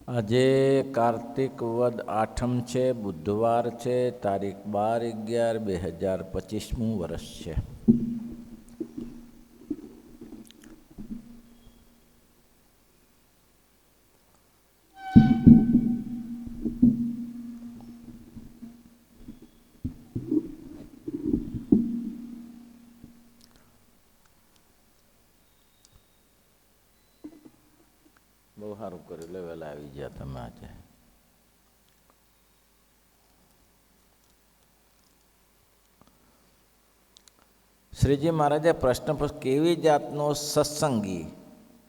આજે કાર્તિક વદ આઠમ છે, બુધવાર છે, તારીખ 12/11/2025 વર્ષ છે. બહુ સારું કર્યું, લે વહેલા આવી ગયા તમે આજે. શ્રીજી મહારાજે પ્રશ્ન પૂછ્યો, કેવી જાતનો સત્સંગી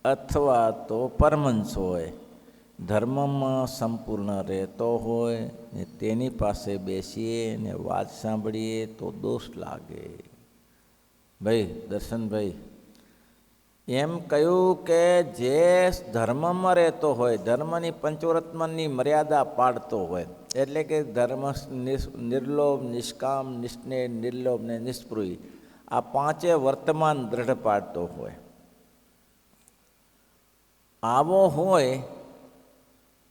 અથવા તો પરમહંસ હોય, ધર્મમાં સંપૂર્ણ રહેતો હોય ને તેની પાસે બેસીએ ને વાત સાંભળીએ તો દોષ લાગે. ભાઈ દર્શનભાઈ એમ કહ્યું કે જે ધર્મમાં રહેતો હોય, ધર્મની પંચરત્નની મર્યાદા પાડતો હોય, એટલે કે ધર્મ નિર્લોભ, નિષ્કામ, નિસ્નેહ, નિર્લોભ ને નિસ્પૃહી, આ પાંચે વર્તમાન દ્રઢ પાડતો હોય, આવો હોય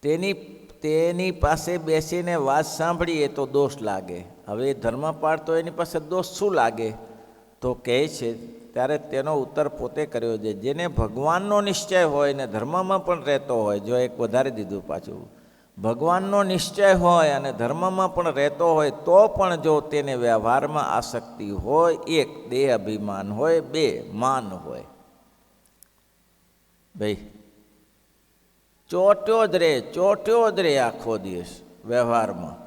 તેની પાસે બેસીને વાત સાંભળીએ તો દોષ લાગે. હવે ધર્મ પાડતો એની પાસે દોષ શું લાગે? તો કહે છે ત્યારે તેનો ઉત્તર પોતે કર્યો છે, જેને ભગવાનનો નિશ્ચય હોય ને ધર્મમાં પણ રહેતો હોય, જો એક વધારી દીધું પાછું, ભગવાનનો નિશ્ચય હોય અને ધર્મમાં પણ રહેતો હોય તો પણ જો તેને વ્યવહારમાં આસક્તિ હોય, એક દેહ અભિમાન હોય, બે માન હોય, ભાઈ ચોટ્યો જ રે આખો દિવસ વ્યવહારમાં,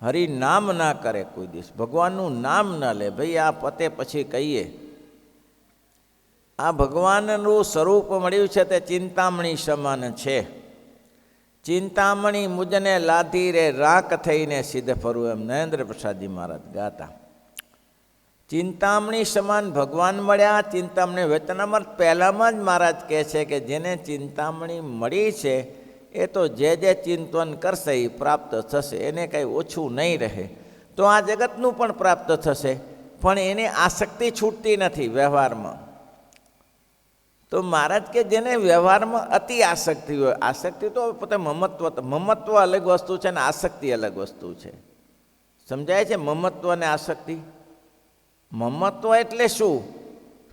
હરિ નામ ના કરે કોઈ દિવસ, ભગવાનનું નામ ના લે. ભાઈ આ પતે પછી કહીએ, આ ભગવાનનું સ્વરૂપ મળ્યું છે તે ચિંતામણી સમાન છે. ચિંતામણી મુજને લાધી રે રાખ થઈને સિદ્ધ ફરું, એમ નરેન્દ્ર પ્રસાદજી મહારાજ ગાતા. ચિંતામણી સમાન ભગવાન મળ્યા. ચિંતામણી વચનામૃત પહેલામાં જ મહારાજ કહે છે કે જેને ચિંતામણી મળી છે એ તો જે ચિંતન કરશે એ પ્રાપ્ત થશે, એને કંઈ ઓછું નહીં રહે. તો આ જગતનું પણ પ્રાપ્ત થશે, પણ એને આસક્તિ છૂટતી નથી વ્યવહારમાં. તો મહારાજ કે જેને વ્યવહારમાં અતિ આસક્તિ હોય, આસક્તિ તો પોતે મમત્વ અલગ વસ્તુ છે ને આસક્તિ અલગ વસ્તુ છે. સમજાય છે મમત્વ અને આસક્તિ? મમત્વ એટલે શું?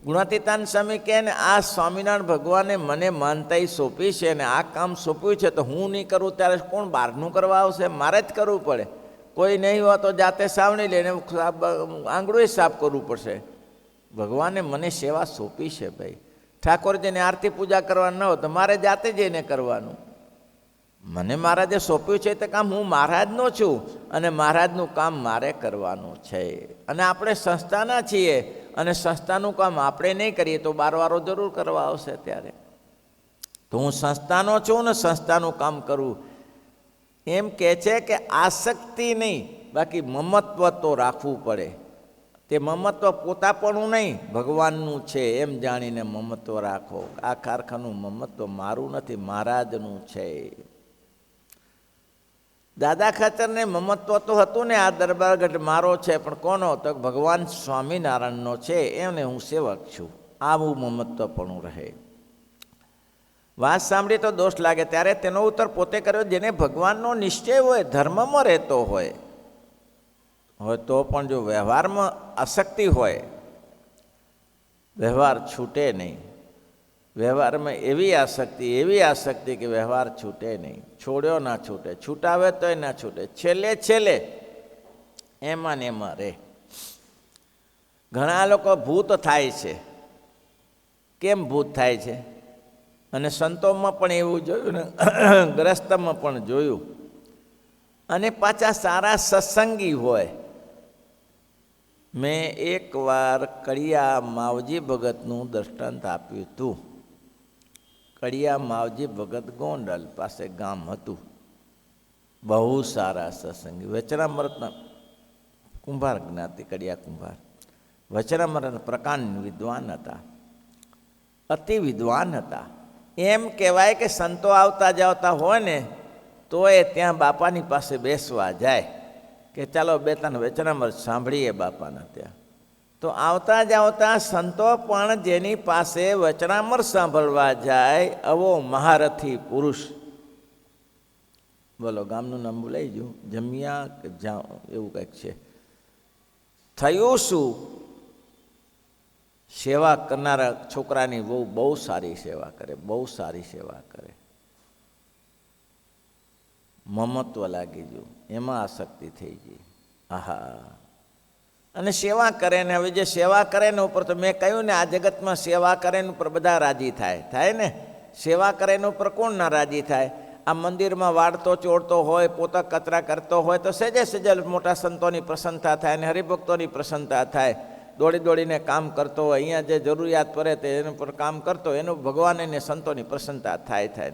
ગુણાતીતાન સ્વામી કહે ને આ સ્વામિનારાયણ ભગવાને મને માનતાઈ સોંપી છે ને આ કામ સોંપ્યું છે, તો હું નહીં કરું ત્યારે કોણ બહારનું કરવા આવશે? મારે જ કરવું પડે. કોઈ નહીં હોય તો જાતે સાવણી લઈને આંગળું સાફ કરવું પડશે. ભગવાને મને સેવા સોંપી છે. ભાઈ ઠાકોરજીને આરતી પૂજા કરવાનું ન હોય તો મારે જાતે જઈને કરવાનું. મને મહારાજે સોંપ્યું છે તે કામ હું મહારાજનો છું અને મહારાજનું કામ મારે કરવાનું છે. અને આપણે સંસ્થાના છીએ અને સંસ્થાનું કામ આપણે નહીં કરીએ તો બારવારો જરૂર કરવા આવશે. ત્યારે તો હું સંસ્થાનો છું ને સંસ્થાનું કામ કરું. એમ કહે છે કે આસક્તિ નહીં, બાકી મમત્વ તો રાખવું પડે. તે મમત્વ પોતાપણું નહીં, ભગવાનનું છે એમ જાણીને મમત્વ રાખો. આ કારખાનું મમત્વ મારું નથી, મહારાજનું છે. દાદા ખાચરને મમત્વ તો હતું ને આ દરબારગઢ મારો છે, પણ કોનો? તો ભગવાન સ્વામિનારાયણનો છે, એમને હું સેવક છું. આવું મમત્વપણું રહે. વાત સાંભળી તો દોષ લાગે. ત્યારે તેનો ઉત્તર પોતે કર્યો, જેને ભગવાનનો નિશ્ચય હોય, ધર્મમાં રહેતો હોય તો પણ જો વ્યવહારમાં આસક્તિ હોય, વ્યવહાર છૂટે નહીં. વ્યવહારમાં એવી આસક્તિ કે વ્યવહાર છૂટે નહીં. છોડ્યો ના છૂટે, છૂટાવે તોય ના છૂટે, છેલ્લે એમાં ને એમાં રહે. ઘણા લોકો ભૂત થાય છે. કેમ ભૂત થાય છે? અને સંતોમાં પણ એવું જોયું ને ગ્રસ્તમાં પણ જોયું. અને પાછા સારા સત્સંગી હોય. મેં એકવાર કડિયા માવજી ભગતનું દૃષ્ટાંત આપ્યું હતું. કડિયા માવજી ભગત ગોંડલ પાસે ગામ હતું. બહુ સારા સત્સંગી, વચનામૃતના કુંભાર જ્ઞાતિ, કડિયા કુંભાર, વચનામૃત પ્રકાંડ વિદ્વાન હતા, અતિ વિદ્વાન હતા. એમ કહેવાય કે સંતો આવતા જાવતા હોય ને તો એ ત્યાં બાપાની પાસે બેસવા જાય કે ચાલો બે ત્રણ વચનામૃત સાંભળીએ બાપાના ત્યાં. તો આવતા જાવતા સંતો પણ જેની પાસે વચનામૃત સાંભળવા જાય, આવો મહારથી પુરુષ બોલો, ગામનું નામ બોલાઈ ગયું, જમિયા કે એવું કંઈક છે. થયું શું? સેવા કરનારા છોકરાની બહુ સારી સેવા કરે, બહુ સારી સેવા કરે. મમત્વ લાગી ગયું, એમાં આસક્તિ થઈ ગઈ. આહા, અને સેવા કરે ને હવે જે સેવા કરે ને ઉપર તો મેં કહ્યું ને, આ જગતમાં સેવા કરે ને ઉપર બધા રાજી થાય ને. સેવા કરે ને ઉપર કોણ ના રાજી થાય? આ મંદિરમાં વાળતો ચોડતો હોય, પોતા કચરા કરતો હોય તો સહેજ મોટા સંતોની પ્રસન્નતા થાય ને હરિભક્તોની પ્રસન્નતા થાય. દોડીને કામ કરતો હોય, અહીંયા જે જરૂરિયાત પડે તે એના પર કામ કરતો, એનું ભગવાન અને સંતોની પ્રસન્નતા થાય.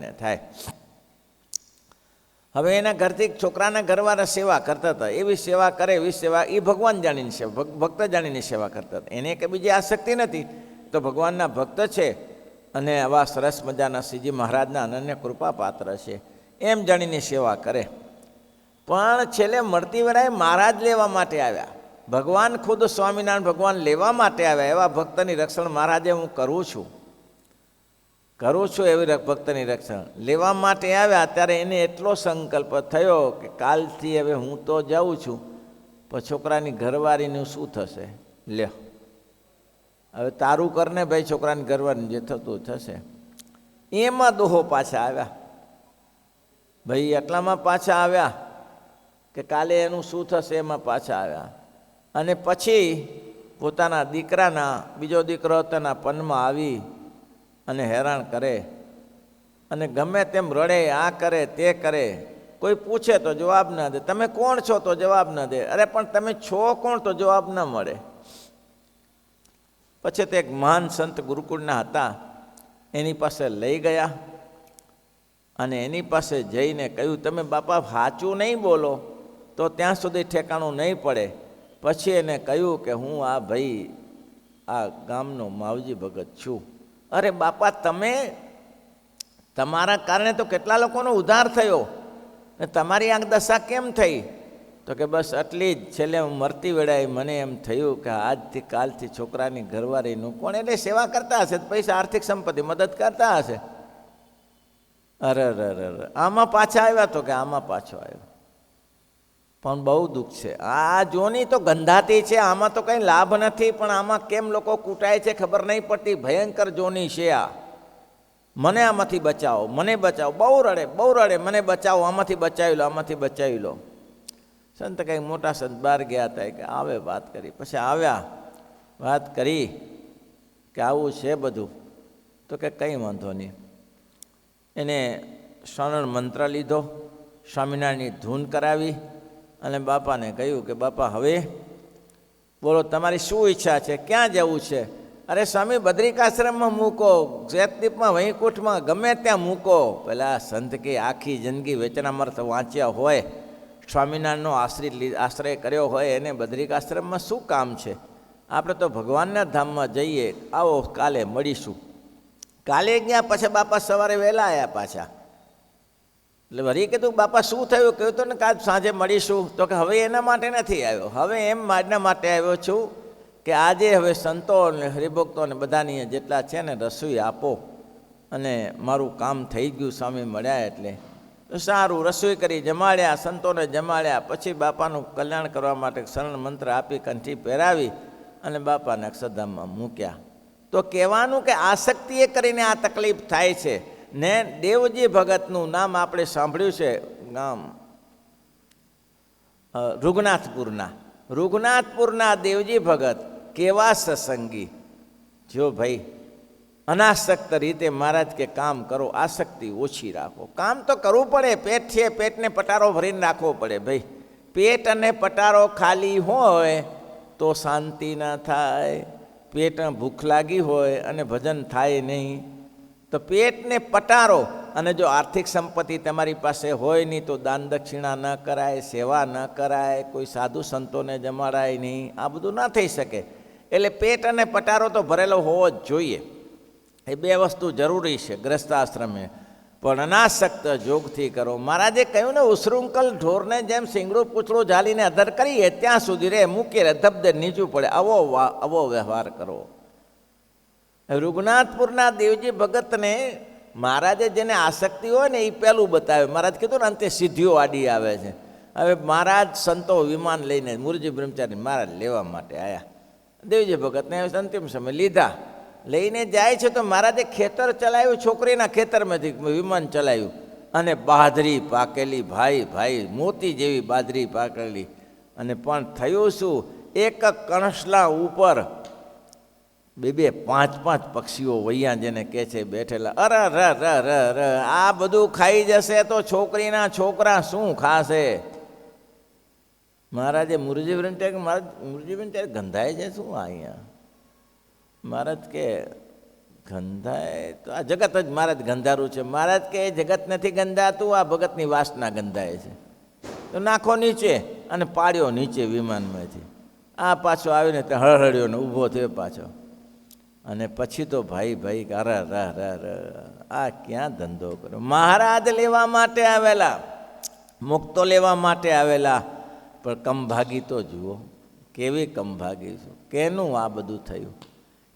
હવે એના ઘરથી છોકરાના ઘરવાળા સેવા કરતા હતા, એવી સેવા કરે, એવી સેવા એ ભગવાન જાણીને સેવા, ભક્ત જાણીને સેવા કરતા હતા. એને કે બીજી આસક્તિ નથી, તો ભગવાનના ભક્ત છે અને આવા સરસ મજાના શ્રીજી મહારાજના અનન્ય કૃપા પાત્ર છે એમ જાણીને સેવા કરે. પણ છેલ્લે મળતી વેળાએ મહારાજ લેવા માટે આવ્યા, ભગવાન ખુદ સ્વામિનારાયણ ભગવાન લેવા માટે આવ્યા. એવા ભક્તની રક્ષણ મહારાજે હું કરું છું એવી ભક્તની રક્ષણ લેવા માટે આવ્યા. ત્યારે એને એટલો સંકલ્પ થયો કે કાલથી હવે હું તો જાઉં છું, પણ છોકરાની ઘરવાળીનું શું થશે? લ્યો, હવે તારું કરને ભાઈ, છોકરાની ઘરવાળીનું જે થતું થશે. એમાં દોહો પાછા આવ્યા ભાઈ, એટલામાં પાછા આવ્યા કે કાલે એનું શું થશે એમાં પાછા આવ્યા. અને પછી પોતાના દીકરાના, બીજો દીકરો તેના પનમાં આવી અને હેરાન કરે અને ગમે તેમ રડે, આ કરે તે કરે. કોઈ પૂછે તો જવાબ ના દે, તમે કોણ છો તો જવાબ ના દે. અરે પણ તમે છો કોણ તો જવાબ ના મળે. પછી તે એક મહાન સંત ગુરુકુળના હતા, એની પાસે લઈ ગયા અને એની પાસે જઈને કહ્યું, તમે બાપા સાચું નહીં બોલો તો ત્યાં સુધી ઠેકાણું નહીં પડે. પછી એને કહ્યું કે હું આ ભાઈ આ ગામનો માવજી ભગત છું. અરે બાપા, તમે, તમારા કારણે તો કેટલા લોકોનો ઉદ્ધાર થયો ને તમારી આ દશા કેમ થઈ? તો કે બસ આટલી જ. છેલ્લે મરતી વેળાએ મને એમ થયું કે આજથી કાલથી છોકરાની ઘરવાળીનું કોણ એટલે સેવા કરતા હશે, પૈસા આર્થિક સંપત્તિ મદદ કરતા હશે. અરે આમાં પાછા આવ્યા, તો કે આમાં પાછો આવ્યો. પણ બહુ દુઃખ છે. આ જોની તો ગંધાતી છે, આમાં તો કંઈ લાભ નથી, પણ આમાં કેમ લોકો કૂટાય છે ખબર નહીં પડતી. ભયંકર જોની છે આ. મને આમાંથી બચાવો, મને બચાવો. બહુ રડે, મને બચાવો, આમાંથી બચાવી લો. સંત કંઈક મોટા સંત બહાર ગયા હતા કે આવે વાત કરી. પછી આવ્યા, વાત કરી કે આવું છે બધું. તો કે કંઈ વાંધો નહીં. એને શ્રવણ મંત્ર લીધો, સ્વામિનારાયણની ધૂન કરાવી અને બાપાને કહ્યું કે બાપા હવે બોલો, તમારી શું ઈચ્છા છે, ક્યાં જવું છે? અરે સ્વામી, બદ્રિકાશ્રમમાં મૂકો, જેતદીપમાં, વૈકુંઠમાં, ગમે ત્યાં મૂકો. પેલા સંત કે આખી જિંદગી વચનામૃત વાંચ્યા હોય, સ્વામિનારાયણનો આશ્રય કર્યો હોય, એને બદ્રિકાશ્રમમાં શું કામ છે? આપણે તો ભગવાનના ધામમાં જઈએ. આવો કાલે મળીશું. કાલે ગયા. પછી બાપા સવારે વહેલા આવ્યા પાછા. એટલે વળી કીધું, બાપા શું થયું? કહ્યું તો ને કાલ સાંજે મળીશું. તો કે હવે એના માટે નથી આવ્યો, હવે એના માટે આવ્યો છું કે આજે હવે સંતો અને હરિભક્તો ને બધાની જેટલા છે ને રસોઈ આપો. અને મારું કામ થઈ ગયું સ્વામી મળ્યા એટલે. તો સારું, રસોઈ કરી જમાડ્યા, સંતોને જમાડ્યા. પછી બાપાનું કલ્યાણ કરવા માટે શરણ મંત્ર આપી, કંઠી પહેરાવી અને બાપાને અક્ષરધામમાં મૂક્યા. તો કહેવાનું કે આસક્તિએ કરીને આ તકલીફ થાય છે. ને દેવજી ભગતનું નામ આપણે સાંભળ્યું છે, ગામ રૂગનાથપુરના દેવજી ભગત કેવા સત્સંગી. જો ભાઈ, અનાસક્ત રીતે મહારાજ કે કામ કરો, આસક્તિ ઓછી રાખો. કામ તો કરવું પડે, પેટ છે, પેટને પટારો ભરીને રાખવો પડે ભાઈ. પેટ અને પટારો ખાલી હોય તો શાંતિ ના થાય. પેટ ભૂખ લાગી હોય અને ભજન થાય નહીં. તો પેટને પટારો, અને જો આર્થિક સંપત્તિ તમારી પાસે હોય નહીં તો દાન દક્ષિણા ન કરાય, સેવા ન કરાય, કોઈ સાધુ સંતોને જમાડાય નહીં, આ બધું ના થઈ શકે. એટલે પેટ અને પટારો તો ભરેલો હોવો જ જોઈએ. એ બે વસ્તુ જરૂરી છે ગ્રસ્તાશ્રમે. પણ અનાસક્ત જોગથી કરો. મહારાજે કહ્યું ને, ઉસૃંકલ ઢોરને જેમ સિંગડું પૂછડું ઝાલીને અધર કરીએ ત્યાં સુધી રે, મૂકી રે, ધબધે નીચું પડે, આવો વ્યવહાર કરો. રૂગનાથપુરના દેવજી ભગતને મહારાજે જેને આસક્તિ હોય ને એ પહેલું બતાવે. મહારાજ કીધું ને અંતે સિદ્ધિઓ આડી આવે છે. હવે મહારાજ સંતો વિમાન લઈને મુરજી બ્રહ્મચારી મહારાજ લેવા માટે આવ્યા. દેવજી ભગતને અંતિમ સમય લીધા, લઈને જાય છે તો મહારાજે ખેતર ચલાવ્યું, છોકરીના ખેતરમાંથી વિમાન ચલાવ્યું અને બાજરી પાકેલી, ભાઈ ભાઈ મોતી જેવી બાજરી પાકેલી. અને પણ થયું શું, એક કણસલા ઉપર બે પાંચ પક્ષીઓ વૈયા જેને કહે છે બેઠેલા. અરે ર આ બધું ખાઈ જશે તો છોકરીના છોકરા શું ખાશે? મહારાજે મુરજીબેન મહારાજ મુરજીબેન ત્યારે ગંધાય છે શું અહીંયા? મહારાજ કે ગંધાય તો આ જગત જ મહારાજ ગંધારું છે. મહારાજ કે એ જગત નથી ગંધાતું, આ ભગતની વાસના ગંધાય છે. તો નાખો નીચે, અને પાડ્યો નીચે વિમાનમાંથી. આ પાછો આવીને ત્યાં હળહળ્યો ને ઊભો થયો પાછો. અને પછી તો ભાઈ અરે આ ક્યાં ધંધો કર્યો? મહારાજ લેવા માટે આવેલા, મુક્તો લેવા માટે આવેલા, પણ કમભાગી તો જુઓ કેવી કમભાગી છું. કેનું આ બધું થયું?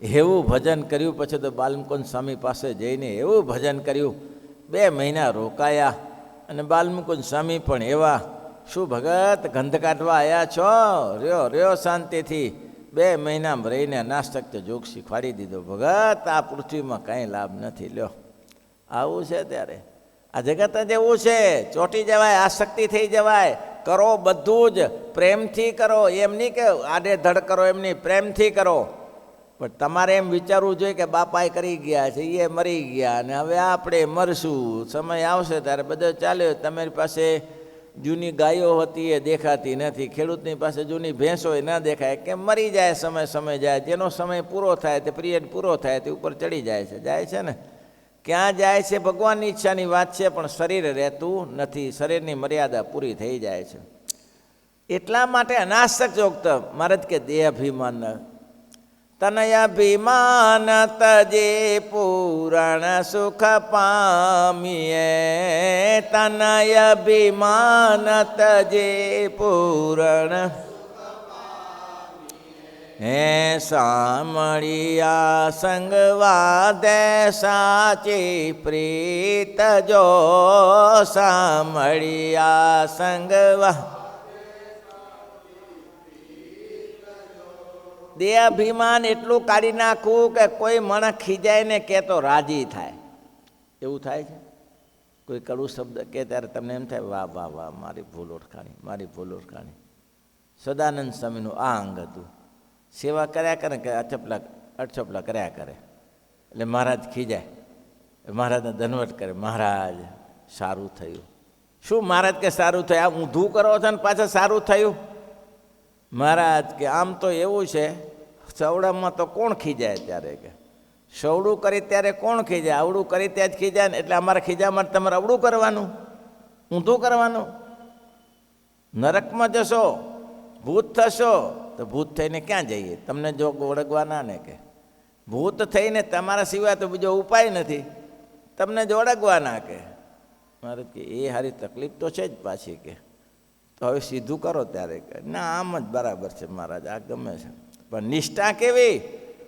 એવું ભજન કર્યું. પછી તો બાલમુકુંદ સ્વામી પાસે જઈને એવું ભજન કર્યું. 2 મહિના રોકાયા. અને બાલમુકુંદ સ્વામી પણ એવા, શું ભગત ગંધ કાઢવા આવ્યા છો? રહ્યો શાંતિથી. 2 મહિનામાં રહીને નાસ્તક તો જોગ શીખવાડી દીધો. ભગત આ પૃથ્વીમાં કાંઈ લાભ નથી. લ્યો આવું છે ત્યારે આ જગત જ એવું છે. ચોંટી જવાય, આસક્તિ થઈ જવાય. કરો બધું જ પ્રેમથી કરો, એમ નહીં કે આડે ધડ કરો, એમ નહીં, પ્રેમથી કરો. પણ તમારે એમ વિચારવું જોઈએ કે બાપાએ કરી ગયા છે, એ મરી ગયા, અને હવે આપણે મરશું. સમય આવશે ત્યારે બધો ચાલ્યો. તમારી પાસે જૂની ગાયો હતી એ દેખાતી નથી, ખેડૂતની પાસે જૂની ભેંસો એ ન દેખાય. કેમ? મરી જાય, સમય જાય. જેનો સમય પૂરો થાય, તે પિરિયડ પૂરો થાય, તે ઉપર ચડી જાય છે ને. ક્યાં જાય છે? ભગવાનની ઈચ્છાની વાત છે, પણ શરીર રહેતું નથી. શરીરની મર્યાદા પૂરી થઈ જાય છે. એટલા માટે અનાસક જોગત મહારાજ કે દેહાભિમાન તનયાભિમાન તજે પૂરણ સુખ પામીએ. તનયાભિમાન તજે પૂરણ હે સામળિયા સંગવાદે સાચી પ્રીત જો. સામળિયા સંગવા દેહાભિમાન એટલું કાઢી નાખવું કે કોઈ માણસ ખીજાય ને કે તો રાજી થાય. એવું થાય છે? કોઈ કડવું શબ્દ કે ત્યારે તમને એમ થાય વાહ વાહ વાહ, મારી ભૂલ ઓળખાણી. સદાનંદ સ્વામીનું આ અંગ હતું. સેવા કર્યા કરે કે અડછપલા કર્યા કરે, એટલે મહારાજ ખીજાય, મહારાજને દનવટ કરે. મહારાજ સારું થયું. શું મહારાજ કે સારું થયું? આ ઊંધું કરો છો ને પાછા સારું થયું? મહારાજ કે આમ તો એવું છે, સવડામાં તો કોણ ખીજાય ત્યારે કે સવડું કરી ત્યારે કોણ ખીજાય? આવડું કરી ત્યાં જ ખીજાય ને. એટલે અમારા ખીજા માટે તમારે અવડું કરવાનું, ઊંધું કરવાનું. નરકમાં જશો, ભૂત થશો, તો ભૂત થઈને ક્યાં જઈએ? તમને જો ઓળખવાના ને કે ભૂત થઈને તમારા સિવાય તો બીજો ઉપાય નથી, તમને જ ઓળખવાના કે. મહારાજ કે એ સારી તકલીફ તો છે જ પાછી કે. તો હવે સીધું કરો ત્યારે કે ના, આમ જ બરાબર છે મહારાજ, આ ગમે છે. પણ નિષ્ઠા કેવી?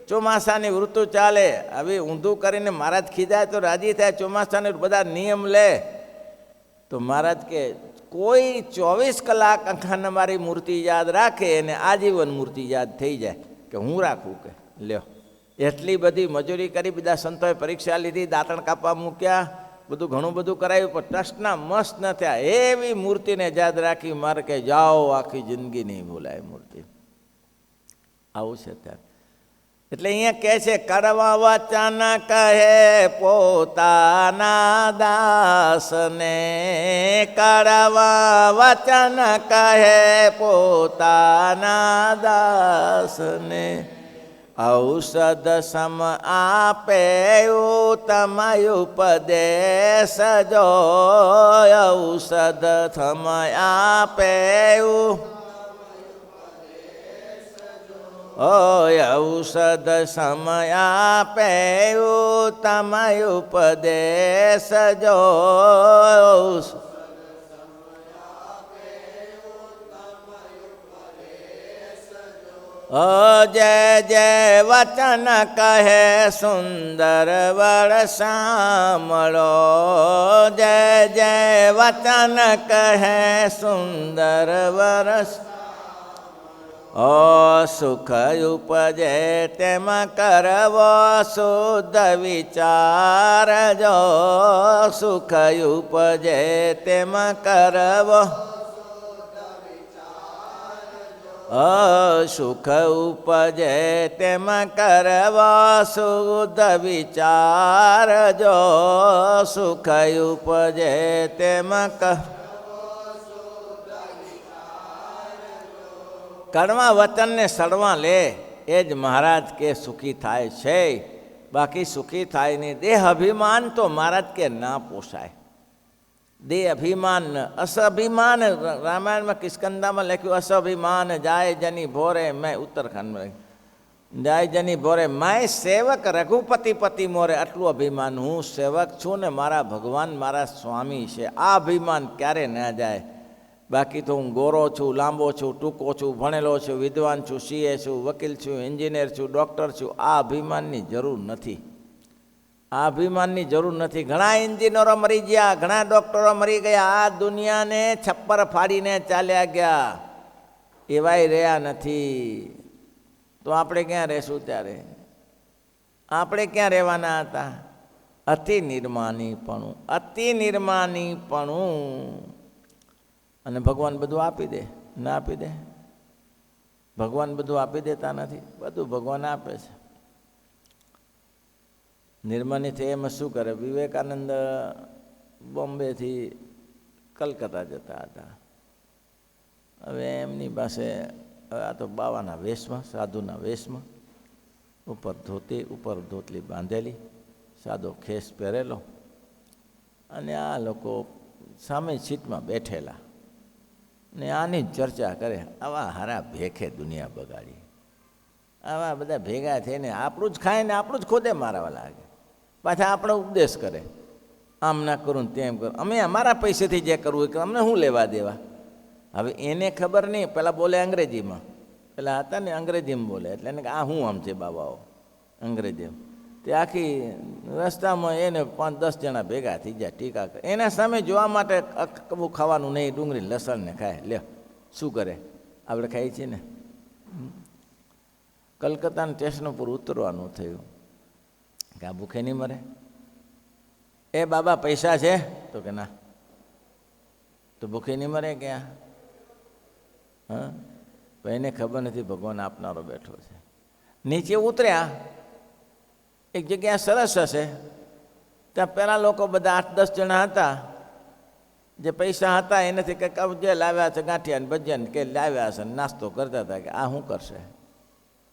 ચોમાસાની ઋતુ ચાલે, હવે ઊંધું કરીને મહારાજ ખીજાય તો રાજી થાય. ચોમાસાને બધા નિયમ લે તો મહારાજ કે કોઈ 24 કલાક આખાને મારી મૂર્તિ યાદ રાખે અને આજીવન મૂર્તિ યાદ થઈ જાય કે હું રાખું કે લ્યો. એટલી બધી મજૂરી કરી, બધા સંતોએ પરીક્ષા લીધી, દાંતણ કાપવા મૂક્યા, બધું ઘણું બધું કરાયું, પણ ટસના મસ્ત ન થયા. એવી મૂર્તિને યાદ રાખી મારે કે જાઓ, આખી જિંદગી નહીં ભૂલાય મૂર્તિ. આવું છે ત્યારે. એટલે અહીંયા કહે છે કડવા વચન કહે પોતાના દાસને. કડવા વચન કહે પોતાના દાસને. ઔષધ સમ આપે ઉત્તમ ઉપદેશ જો. ઔષધ સમ આપે ઔષધ સમય આપે ઉત્તમ ઉપદેશ જો. જય જય વચન કહે સુંદર વર સાંભળો, જય જય વચન કહે સુંદર વર. સુખ ઉપજે તેમાં કરવો શુદ્ધ વિચાર, જો સુખ ઉપજે તેમાં કરવો, સુખ ઉપજે તેમાં કરવો શુદ્ધ વિચાર, જો સુખ ઉપજે તેમાં કડવા વચનને સડવા લે એ જ મહારાજ કે સુખી થાય છે. બાકી સુખી થાય નહીં. દેહ અભિમાન તો મહારાજ કે ના પોસાય. દેહ અભિમાન અસઅભિમાન, રામાયણમાં કિષ્કંધામાં લખ્યું અસઅભિમાન જાય જની ભોરે. મેં ઉત્તરાખંડમાં જાય જની ભોરે માય સેવક રઘુપતિ પતિ મોરે. આટલું અભિમાન, હું સેવક છું ને મારા ભગવાન મારા સ્વામી છે. આ અભિમાન ક્યારે ન જાય. બાકી તો હું ગોરો છું, લાંબો છું, ટૂંકો છું, ભણેલો છું, વિદ્વાન છું, સીએ છું, વકીલ છું, એન્જિનિયર છું, ડૉક્ટર છું. આ અભિમાનની જરૂર નથી. આ અભિમાનની જરૂર નથી. ઘણા એન્જિનિયરો મરી ગયા, ઘણા ડૉક્ટરો મરી ગયા, આ દુનિયાને છપ્પર ફાડીને ચાલ્યા ગયા, એવાય રહ્યા નથી. તો આપણે ક્યાં રહેશું ત્યારે? આપણે ક્યાં રહેવાના હતા? અતિ નિર્માનીપણું, અતિ નિર્માનીપણું. અને ભગવાન બધું આપી દે, ના આપી દે? ભગવાન બધું આપી દેતા નથી, બધું ભગવાન આપે છે. નિર્માની થઈ એમાં શું કરે? વિવેકાનંદ બોમ્બેથી કલકત્તા જતા હતા. હવે એમની પાસે આ તો બાવાના વેશમાં, સાધુના વેશમાં, ઉપર ધોતી, ઉપર ધોતલી બાંધેલી, સાદો ખેસ પહેરેલો, અને આ લોકો સામે સીટમાં બેઠેલા ને આની જ ચર્ચા કરે. આવા હારા ભેખે દુનિયા બગાડી, આવા બધા ભેગા થઈને આપણું જ ખાઈને આપણું જ ખોદે મારવા લાગે. પાછા આપણો ઉપદેશ કરે, આમ ના કરું ને તેમ કરું. અમે અમારા પૈસેથી જે કરવું કે અમને શું લેવા દેવા? હવે એને ખબર નહીં. પેલા બોલે અંગ્રેજીમાં, પેલા હતા ને અંગ્રેજીમાં બોલે, એટલે એને આ શું આમ છે બાબાઓ અંગ્રેજીમાં. તે આખી રસ્તામાં એને 5-10 જણા ભેગા થઈ જાય, ટીકા કરે. એના સામે જોવા માટે અકબું ખાવાનું નહીં, ડુંગળી લસણને ખાય. લે શું કરે? આપણે ખાઈએ છીએ ને. કલકત્તાના સ્ટેશન ઉપર ઉતરવાનું થયું કે આ ભૂખે નહીં મરે. એ બાબા પૈસા છે? તો કે ના. તો ભૂખે નહીં મરે કે? હા, પણ એને ખબર નથી ભગવાન આપનારો બેઠો છે. નીચે ઉતર્યા, એક જગ્યા સરસ હશે, ત્યાં પહેલાં લોકો બધા 8-10 જણા હતા. જે પૈસા હતા એનાથી કંઈક જે લાવ્યા છે ગાંઠિયા ને ભજીયા ને કે લાવ્યા હશે, નાસ્તો કરતા હતા કે આ શું કરશે,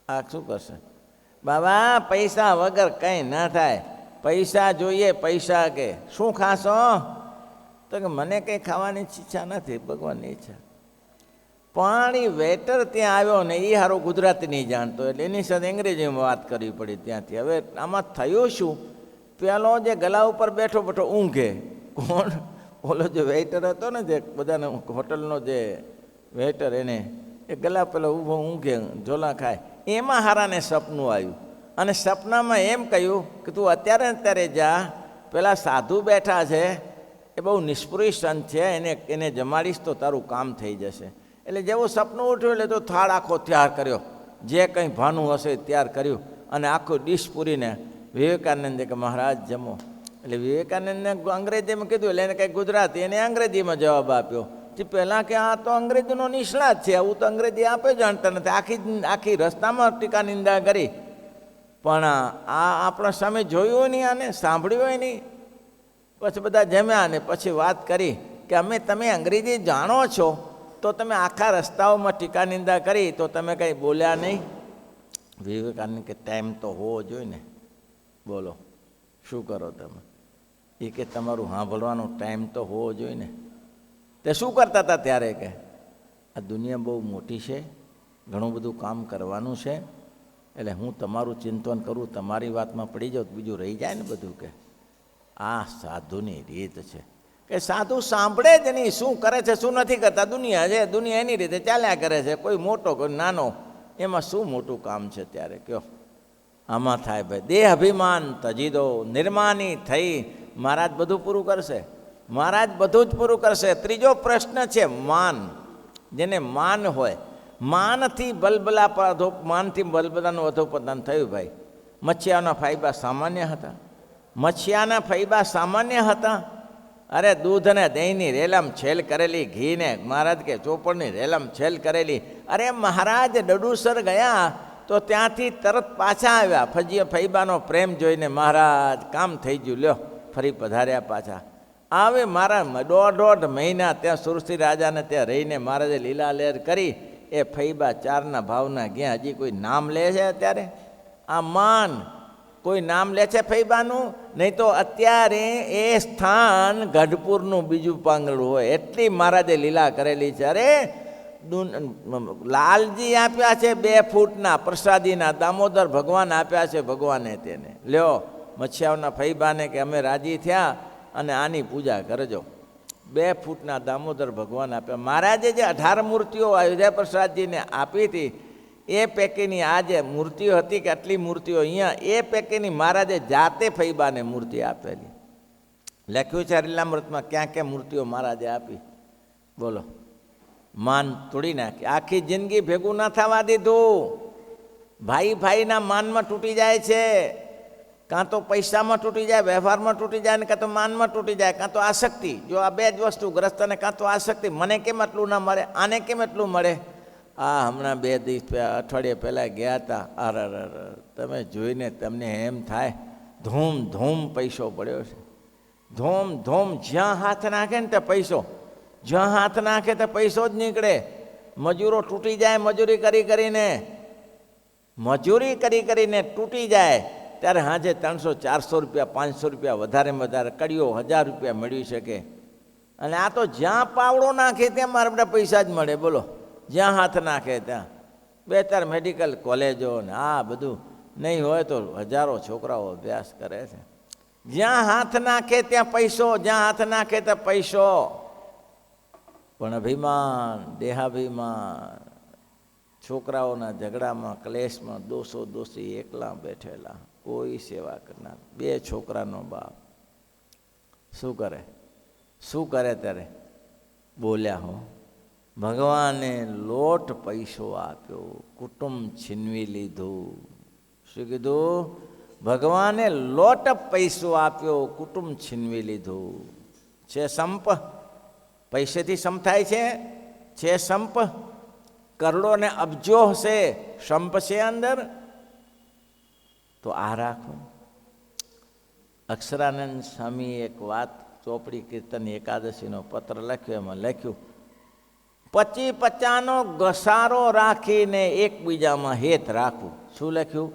આ શું કરશે? બાબા પૈસા વગર કંઈ ના થાય, પૈસા જોઈએ, પૈસા. કે શું ખાશો? તો કે મને કંઈ ખાવાની ઈચ્છા નથી, ભગવાનની ઈચ્છા. પણ એ વેટર ત્યાં આવ્યો ને એ સારું ગુજરાતી નહીં જાણતો, એટલે એની સાથે અંગ્રેજીમાં વાત કરવી પડી ત્યાંથી. હવે આમાં થયું શું? પેલો જે ગલા ઉપર બેઠો બેઠો ઊંઘે. કોણ? ઓલો જે વેઇટર હતો ને, જે બધાને હોટલનો જે વેઇટર, એને એ ગલા પેલો ઊભો ઊંઘે, ઝોલા ખાય. એમાં હારાને સપનું આવ્યું, અને સપનામાં એમ કહ્યું કે તું અત્યારે અત્યારે જા, પેલા સાધુ બેઠા છે એ બહુ નિષ્પૃહ સંત છે, એને જમાડીશ તો તારું કામ થઈ જશે. એટલે જેવું સપનું ઉઠ્યું એટલે તો થાળ આખો તૈયાર કર્યો, જે કંઈ ભાનું હશે તૈયાર કર્યું, અને આખું ડીશ પૂરીને વિવેકાનંદે કે મહારાજ જમો. એટલે વિવેકાનંદને અંગ્રેજીમાં કીધું, એટલે એને કંઈક ગુજરાતી, એને અંગ્રેજીમાં જવાબ આપ્યો. તે પહેલાં કે આ તો અંગ્રેજીનો નિષ્ણાત છે, આવું તો અંગ્રેજી આપે જાણતા નથી. આખી રસ્તામાં ટીકા નિંદા કરી, પણ આ આપણા સામે જોયું નહીં, આને સાંભળ્યું નહીં. પછી બધા જમ્યા ને પછી વાત કરી કે તમે અંગ્રેજી જાણો છો તો તમે આખા રસ્તાઓમાં ટીકા નિંદા કરી તો તમે કંઈ બોલ્યા નહીં. વિવેકાનંદ કે ટાઈમ તો હોવો જોઈએ ને, બોલો શું કરો તમે? એ કે તમારું સાંભળવાનો ટાઈમ તો હોવો જોઈએ ને. તે શું કરતા હતા ત્યારે? કે આ દુનિયા બહુ મોટી છે, ઘણું બધું કામ કરવાનું છે, એટલે હું તમારું ચિંતન કરું, તમારી વાતમાં પડી જાઉં બીજું રહી જાય ને બધું. કે આ સાધુની રીત છે. કે સાધુ સાંભળે જ નહીં, શું કરે છે શું નથી કરતા. દુનિયા છે, દુનિયા એની રીતે ચાલ્યા કરે છે, કોઈ મોટો કોઈ નાનો, એમાં શું મોટું કામ છે ત્યારે કયો? આમાં થાય ભાઈ દેહ અભિમાન તજી દો, નિર્માની થઈ. મહારાજ બધું પૂરું કરશે, મહારાજ બધું જ પૂરું કરશે. ત્રીજો પ્રશ્ન છે માન. જેને માન હોય, માનથી બલબલાનું અધોપતન થયું ભાઈ. મચ્છિયાના ફાયબા સામાન્ય હતા, મચ્છિયાના ફાયબા સામાન્ય હતા. અરે દૂધને દહીંની રેલમ છેલ કરેલી, ઘીને મહારાજ કે ચોપડની રેલમ છેલ કરેલી. અરે મહારાજ ડડુસર ગયા તો ત્યાંથી તરત પાછા આવ્યા. ફૈબાનો પ્રેમ જોઈને મહારાજ કામ થઈ ગયું, લ્યો ફરી પધાર્યા પાછા. આવે મારા દોઢ મહિના ત્યાં સુરસી રાજાને ત્યાં રહીને મહારાજે લીલા લહેર કરી. એ ફૈબા ચારના ભાવના ગયા. હજી કોઈ નામ લે છે અત્યારે? આ માન કોઈ નામ લે છે ફૈબાનું? નહીં તો અત્યારે એ સ્થાન ગઢપુરનું બીજું પાંગડું હોય એટલી મહારાજે લીલા કરેલી છે. અરે લાલજી આપ્યા છે 2 ફૂટના પ્રસાદીના, દામોદર ભગવાન આપ્યા છે ભગવાને તેને. લ્યો મચ્છિયાઓના ફૈબાને કે અમે રાજી થયા અને આની પૂજા કરજો. 2 ફૂટના દામોદર ભગવાન આપ્યા. મહારાજે જે 18 મૂર્તિઓ અયોધ્યા પ્રસાદજીને આપી હતી એ પૈકીની આ જે મૂર્તિઓ હતી કે આટલી મૂર્તિઓ અહીંયા, એ પૈકીની મહારાજે જાતે ફૈબાને મૂર્તિ આપેલી. લખ્યું છે હરિલામૃતમાં ક્યાં ક્યાં મૂર્તિઓ મહારાજે આપી. બોલો, માન તોડી નાખી. આખી જિંદગી ભેગું ના થવા દીધું. ભાઈ ભાઈના માનમાં તૂટી જાય છે. કાં તો પૈસામાં તૂટી જાય, વ્યવહારમાં તૂટી જાય, ને કાં તો માનમાં તૂટી જાય, કાં તો આસક્તિ. જો આ 2 જ વસ્તુ ગ્રસ્તને, કાં તો આસક્તિ, મને કેમ એટલું ના મળે, આને કેમ એટલું મળે. આ હમણાં 2 દિવસ અઠવાડિયા પહેલાં ગયા હતા. અરે તમે જોઈને તમને એમ થાય ધૂમ ધૂમ પૈસો પડ્યો છે. ધૂમ ધૂમ જ્યાં હાથ નાખે ને તે પૈસો, જ્યાં હાથ નાખે તો પૈસો જ નીકળે. મજૂરો તૂટી જાય, મજૂરી કરીને તૂટી જાય. ત્યારે હાજે 300-400 રૂપિયા, 500 રૂપિયા વધારેમાં વધારે કડીઓ 1000 રૂપિયા મેળવી શકે. અને આ તો જ્યાં પાવડો નાખે ત્યાં મારા બધા પૈસા જ મળે. બોલો, જ્યાં હાથ નાખે ત્યાં. 2-4 મેડિકલ કોલેજો ને આ બધું નહીં હોય તો હજારો છોકરાઓ અભ્યાસ કરે છે. જ્યાં હાથ નાખે ત્યાં પૈસો, જ્યાં હાથ નાખે ત્યાં પૈસો. પણ અભિમાન, દેહાભિમાન, છોકરાઓના ઝઘડામાં, ક્લેશમાં દોષી એકલા બેઠેલા, કોઈ સેવા કરનાર. 2 છોકરાનો બાપ શું કરે ત્યારે બોલ્યા, હો ભગવાને લોટ પૈસો આપ્યો, કુટુંબ છીનવી લીધું. શું કીધું? ભગવાને લોટ પૈસો આપ્યો, કુટુંબ છીનવી લીધું. છે સંપ? પૈસેથી સંપ થાય છે સંપ? કરોડો ને અબજો હશે, સંપ છે અંદર? તો આ રાખો. અક્ષરાનંદ સ્વામી એક વાત ચોપડી કીર્તન એકાદશીનો પત્ર લખ્યો. એમાં લખ્યું 25-50નો ઘસારો રાખીને એકબીજામાં હેત રાખવું. શું લખ્યું?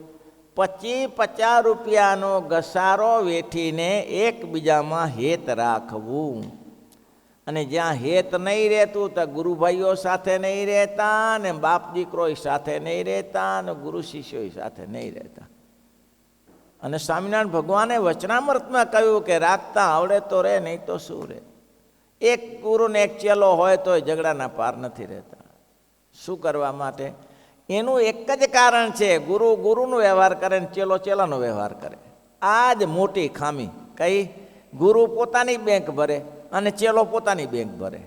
25-50 રૂપિયાનો ઘસારો વેઠીને એકબીજામાં હેત રાખવું. અને જ્યાં હેત નહીં રહેતું તો ગુરુભાઈઓ સાથે નહીં રહેતા, ને બાપ દીકરો સાથે નહીં રહેતા, ને ગુરુ શિષ્યો સાથે નહીં રહેતા. અને સ્વામિનારાયણ ભગવાને વચનામૃતમાં કહ્યું કે રાખતા આવડે તો રહે, નહીં તો શું રહે. એક ગુરુ ને એક ચેલો હોય તો ઝઘડાના પાર નથી રહેતા. શું કરવા માટે? એનું એક જ કારણ છે, ગુરુનો વ્યવહાર કરે ને ચેલાનો વ્યવહાર કરે. આ જ મોટી ખામી. કઈ? ગુરુ પોતાની બેંક ભરે અને ચેલો પોતાની બેંક ભરે.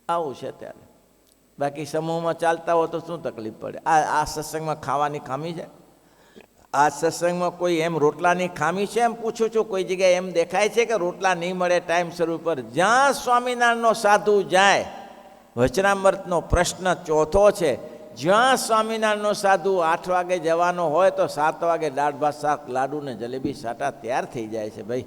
આવું છે ત્યારે. બાકી સમૂહમાં ચાલતા હોય તો શું તકલીફ પડે? આ સત્સંગમાં ખાવાની ખામી છે? આ સત્સંગમાં કોઈ એમ રોટલાની ખામી છે? એમ પૂછું છું. કોઈ જગ્યાએ એમ દેખાય છે કે રોટલા નહીં મળે ટાઈમસર ઉપર? જ્યાં સ્વામિનારાયણનો સાધુ જાય, વચનામૃતનો પ્રશ્ન ચોથો છે, જ્યાં સ્વામિનારાયણનો સાધુ 8 વાગે જવાનો હોય તો 7 વાગે દાળ ભાત શાક લાડુ ને જલેબી સાટા તૈયાર થઈ જાય છે. ભાઈ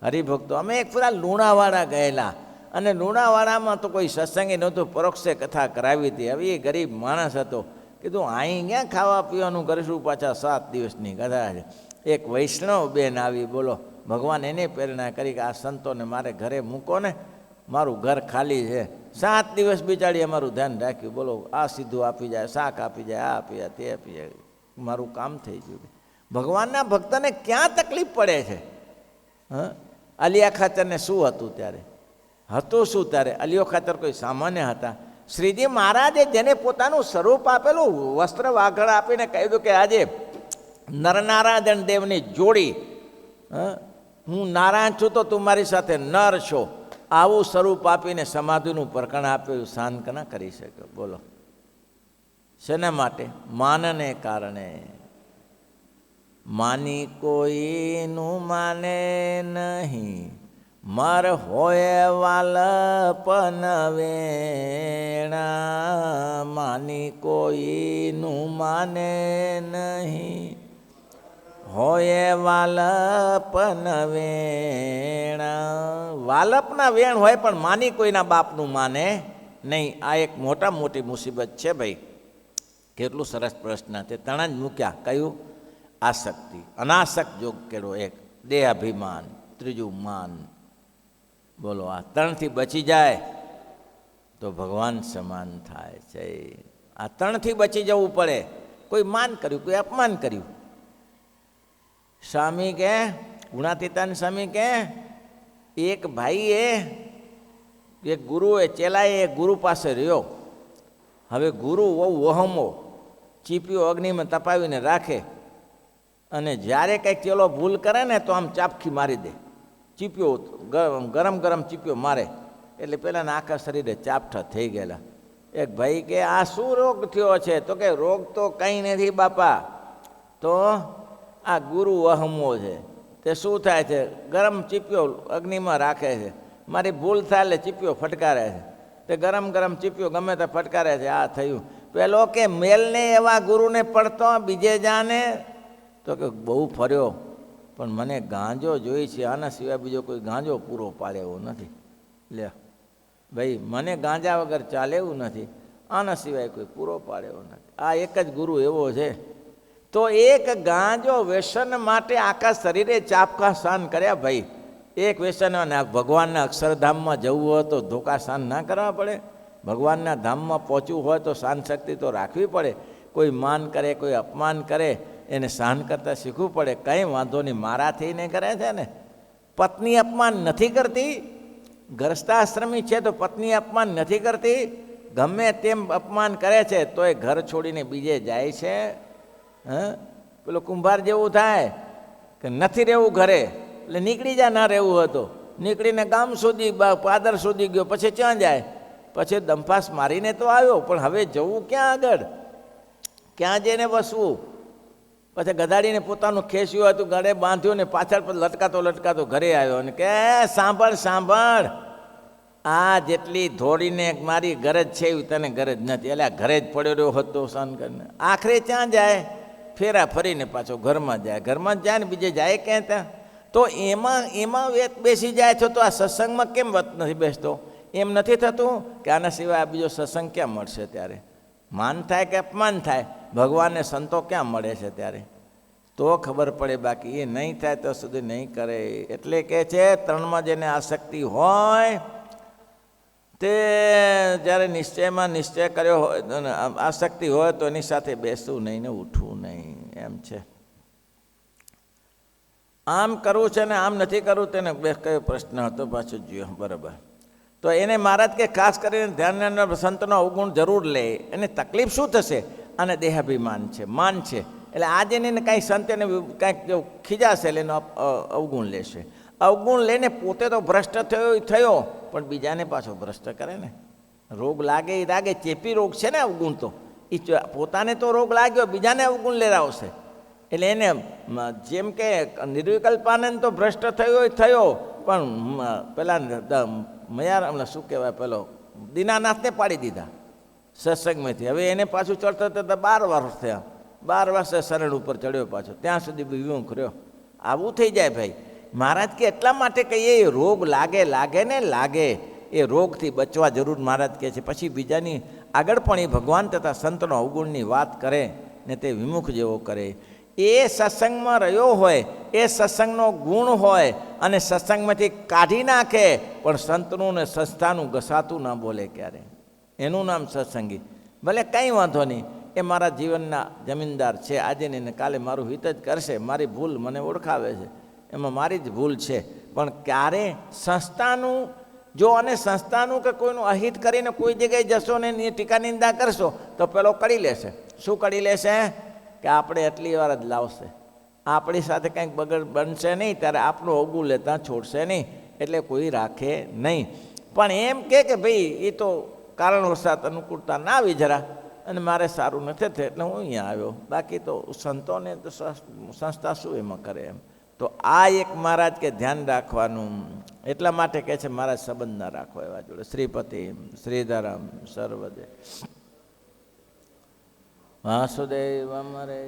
હરિભક્તો, અમે એક ફેરા લુણાવાડા ગયેલા, અને લુણાવાડામાં તો કોઈ સત્સંગી નહોતું, પરોક્ષે કથા કરાવી હતી. હવે એ ગરીબ માણસ હતો. કીધું અહીં ક્યાં ખાવા પીવાનું કરીશું, પાછા 7 દિવસની કથા છે. એક વૈષ્ણવ બેન આવી, બોલો, ભગવાન એને પ્રેરણા કરી કે આ સંતોને મારે ઘરે મૂકો ને, મારું ઘર ખાલી છે. 7 દિવસ બિચારી અમારું ધ્યાન રાખ્યું. બોલો, આ સીધું આપી જાય, શાક આપી જાય, આ આપી જાય, તે આપી જાય, મારું કામ થઈ ગયું. ભગવાનના ભક્તને ક્યાં તકલીફ પડે છે? હા, અલિયા ખાતરને શું હતું ત્યારે? હતું શું ત્યારે? અલિયો ખાતર કોઈ સામાન્ય હતા? શ્રીજી મહારાજે જેને પોતાનું સ્વરૂપ આપેલું, વસ્ત્ર વાઘડ આપીને કહ્યું કે આજે નરનારાયણ દેવની જોડી, હું નારાયણ છું તો તું મારી સાથે નર છો, આવું સ્વરૂપ આપીને સમાધિનું પ્રકરણ આપ્યું, શાંત ના કરી શક્યો. બોલો શેના માટે? માનને કારણે. માની કોઈનું માને નહીં, મર હોય વાલપન વેણા. માની કોઈનું માને નહીં, હોય વાલપન વેણા. વાલપના વેણ હોય પણ માની કોઈના બાપનું માને નહીં. આ એક મોટી મુસીબત છે ભાઈ. કેટલું સરસ પ્રશ્ન છે. તણા જ મૂક્યા. કયું? આસક્તિ. અનાસક્ત જોગ કેળો એક, દેહાભિમાન, ત્રીજું માન. બોલો આ ત્રણથી બચી જાય તો ભગવાન સમાન થાય છે. આ ત્રણથી બચી જવું પડે. કોઈ માન કર્યું, કોઈ અપમાન કર્યું. સ્વામી કે, ગુણાતીતાન સ્વામી કે, એક ભાઈએ, એક ગુરુએ, ચેલાએ ગુરુ પાસે રહ્યો. હવે ગુરુ બહુ વહમો, ચીપિયો અગ્નિમાં તપાવીને રાખે, અને જ્યારે કંઈક ચેલો ભૂલ કરે ને તો આમ ચાપખી મારી દે. ચીપિયો ગરમ ચીપિયો મારે એટલે પેલાના આખા શરીરે ચાપઠા થઈ ગયેલા. એક ભાઈ કે આ શું રોગ થયો છે? તો કે રોગ તો કંઈ નથી બાપા, તો આ ગુરુ વહમો છે. તે શું થાય છે? ગરમ ચીપિયો અગ્નિમાં રાખે છે, મારી ભૂલ થાય એટલે ચીપિયો ફટકારે છે. તે ગરમ ચીપિયો ગમે તે ફટકારે છે. આ થયું. પેલો કે મેલને એવા ગુરુને પડતો બીજે જાને. તો કે બહુ ફર્યો પણ મને ગાંજો જોઈ છે, આના સિવાય બીજો કોઈ ગાંજો પૂરો પાડે એવો નથી. લે ભાઈ, મને ગાંજા વગર ચાલે એવું નથી, આના સિવાય કોઈ પૂરો પાડે એવો નથી. આ એક જ ગુરુ એવો છે. તો એક ગાંજો વ્યસન માટે આખા શરીરે ચાપકા સહન કર્યા ભાઈ. એક વ્યસન, ભગવાનના અક્ષરધામમાં જવું હોય તો ધોકા સહન ના કરવા પડે? ભગવાનના ધામમાં પહોંચવું હોય તો સહન શક્તિ તો રાખવી પડે. કોઈ માન કરે, કોઈ અપમાન કરે, એને સહન કરતાં શીખવું પડે. કંઈ વાંધો નહીં, મારાથી ને કરે છે ને. પત્ની અપમાન નથી કરતી, ગ્રસ્તાશ્રમી છે તો પત્ની અપમાન નથી કરતી. ગમે તેમ અપમાન કરે છે તો એ ઘર છોડીને બીજે જાય છે. પેલો કુંભાર જેવું થાય કે નથી રહેવું ઘરે એટલે નીકળી જાય. ના રહેવું હતો, નીકળીને ગામ સુધી, પાદર સુધી ગયો, પછી ક્યાં જાય? પછી દંફાસ મારીને તો આવ્યો, પણ હવે જવું ક્યાં આગળ? ક્યાં જઈને વસવું? પછી ગધાડીને પોતાનું ખેસ્યું હતું, ગળે બાંધ્યું ને પાછળ પર લટકાતો ઘરે આવ્યો અને કે સાંભળ, આ જેટલી ધોડીને મારી ગરજ છે એવી તને ગરજ નથી, એટલે આ ઘરે જ પડ્યો રહ્યો હતો સહન કરીને. આખરે ક્યાં જાય? ફેરા ફરીને પાછો ઘરમાં જાય. ઘરમાં જ જાય ને બીજે જાય ક્યાં? ત્યાં તો એમાં વેત બેસી જાય છે. તો આ સત્સંગમાં કેમ વત નથી બેસતો? એમ નથી થતું કે આના સિવાય આ બીજો સત્સંગ ક્યાં મળશે? ત્યારે માન થાય કે અપમાન થાય, ભગવાનને સંતો ક્યાં મળે છે ત્યારે? તો ખબર પડે. બાકી એ નહીં થાય તો સુધી નહીં કરે. એટલે કે છે ત્રણમાં જેને આસક્તિ હોય તે જ્યારે નિશ્ચયમાં નિશ્ચય કર્યો હોય, આસક્તિ હોય તો એની સાથે બેસવું નહીં ને ઉઠવું નહીં, એમ છે. આમ કરવું છે ને આમ નથી કરવું, તેને કયો પ્રશ્ન હતો પાછો જોયો? બરાબર. તો એને મહારાજ કે ખાસ કરીને ધ્યાન સંતનો અવગુણ જરૂર લે. એને તકલીફ શું થશે? અને દેહાભિમાન છે, માન છે. એટલે આજે એને કાંઈ સંત એને કાંઈક જો ખીજાશે એટલે એનો અવગુણ લેશે. અવગુણ લઈને પોતે તો ભ્રષ્ટ થયો પણ બીજાને પાછો ભ્રષ્ટ કરે ને. રોગ લાગે એ લાગે, ચેપી રોગ છે ને અવગુણ. તો એ પોતાને તો રોગ લાગ્યો, બીજાને અવગુણ લેરાવશે. એટલે એને જેમ કે નિર્વિકલ્પાનંદ તો ભ્રષ્ટ થયો પણ પેલા શું કહેવાય, પેલો દીનાનાથને પાડી દીધા સત્સંગમાંથી. હવે એને પાછું ચડતા 12 વર્ષ થયા. 12 વર્ષે શરણ ઉપર ચડ્યો પાછો, ત્યાં સુધી વિમુખ રહ્યો. આવું થઈ જાય ભાઈ. મહારાજ કે એટલા માટે કહીએ, રોગ લાગે એ રોગથી બચવા જરૂર મહારાજ કહે છે. પછી બીજાની આગળ પણ એ ભગવાન તથા સંતનો અવગુણની વાત કરે ને તે વિમુખ જેવો કરે. એ સત્સંગમાં રહ્યો હોય, એ સત્સંગનો ગુણ હોય અને સત્સંગમાંથી કાઢી નાખે, પણ સંતનું ને સંસ્થાનું ઘસાતું ના બોલે ક્યારે. એનું નામ સત્સંગી. ભલે કંઈ વાંધો નહીં, એ મારા જીવનના જમીનદાર છે, આજે ને કાલે મારું હિત જ કરશે. મારી ભૂલ મને ઓળખાવે છે, એમાં મારી જ ભૂલ છે. પણ ક્યારે સંસ્થાનું જો અને સંસ્થાનું કે કોઈનું અહિત કરીને કોઈ જગ્યાએ જશો ને એની ટીકા નિંદા કરશો તો પેલો કરી લેશે. શું કરી લેશે? કે આપણે એટલી વાર જ લાવશે, આપણી સાથે કંઈક બગડ બનશે નહીં, ત્યારે આપણું ઓગું લેતા છોડશે નહીં, એટલે કોઈ રાખે નહીં. પણ એમ કે ભાઈ એ તો કારણવશાત અનુકૂળતા ના આવી જરા અને મારે સારું નથી થયું એટલે હું અહીંયા આવ્યો, બાકી તો સંતોને તો સંસ્થા શું એમાં કરે એમ. તો આ એક મહારાજ કે ધ્યાન રાખવાનું, એટલા માટે કહે છે મહારાજ સંબંધ ના રાખો એવા જોડે. શ્રીપતિ શ્રીધરમ સર્વદે વાસુદેવ અમરે.